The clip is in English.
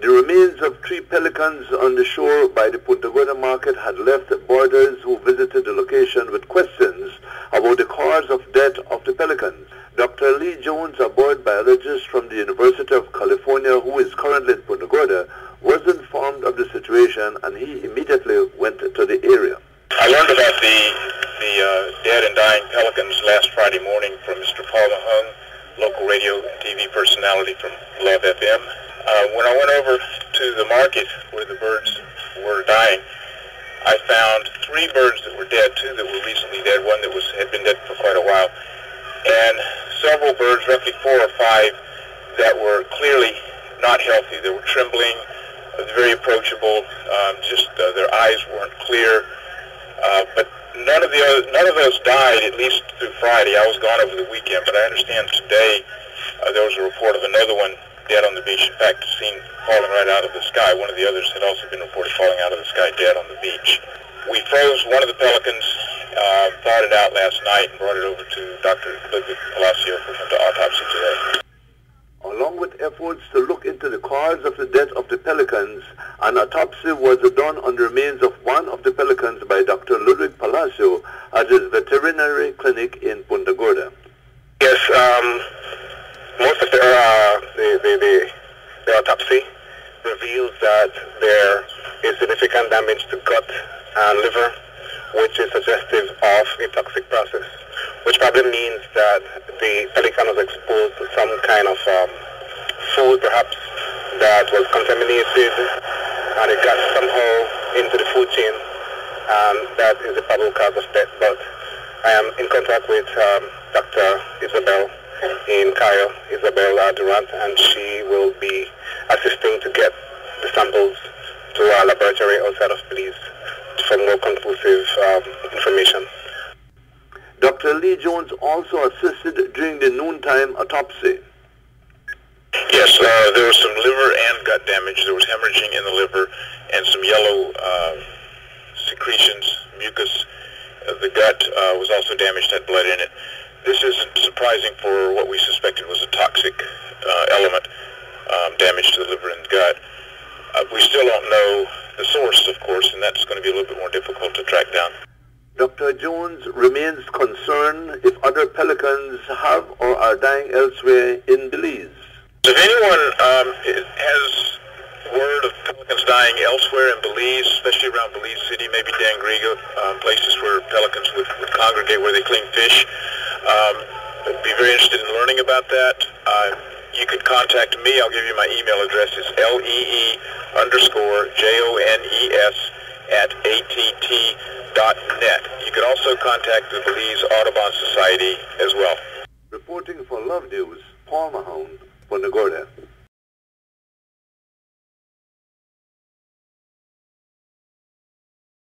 The remains of 3 pelicans on the shore by the Punta Gorda market had left boarders who visited the location with questions about the cause of death of the pelicans. Dr. Lee Jones, a bird biologist from the University of California who is currently in Punta Gorda, was informed of the situation and he immediately went to the area. I learned about the dead and dying pelicans last Friday morning from Mr. Paul Mahone, local radio and TV personality from Love FM. When I went over to the market where the birds were dying, I found 3 birds that were dead, 2 that were recently dead, one that had been dead for quite a while, and several birds, roughly 4 or 5, that were clearly not healthy. They were trembling, very approachable, their eyes weren't clear, but none of those died, at least through Friday. I was gone over the weekend, but I understand today there was a report of another one dead on the beach. In fact, seen falling right out of the sky. One of the others had also been reported falling out of the sky dead on the beach. We froze one of the pelicans, thawed it out last night, and brought it over to Dr. Palacio for him to autopsy today. Along with efforts to look into the cause of the death of the pelicans, an autopsy was done on the remains of one of the pelicans by Dr. Ludwig Palacio at his veterinary clinic in Punta Gorda. Yes, most of the autopsy reveals that there is significant damage to gut and liver, which is suggestive of a toxic process, which probably means that the pelican was exposed to some kind of food, perhaps, that was contaminated, and it got somehow into the food chain, and that is the probable cause of death. But I am in contact with Dr. Isabel in Cayo, Isabel Durant, and she will be assisting to get the samples to our laboratory outside of Belize for more conclusive information. Dr. Lee Jones also assisted during the noontime autopsy. Yes, there was some liver and gut damage. There was hemorrhaging in the liver and some yellow secretions, mucus. The gut was also damaged, had blood in it. This isn't surprising for what we suspected was a toxic element, damage to the liver and gut. We still don't know the source, of course, and that's going to be a little bit more difficult to track down. Dr. Jones remains concerned if other pelicans have or are dying elsewhere in Belize. If anyone has word of pelicans dying elsewhere in Belize, especially around Belize City, maybe Dangriga, places where pelicans would congregate where they clean fish, I'd be very interested in learning about that. You can contact me. I'll give you my email address. It's lee_jones@att.net. You can also contact the Belize Audubon Society as well. Reporting for Love News, Paul Mahone, Punta Gorda.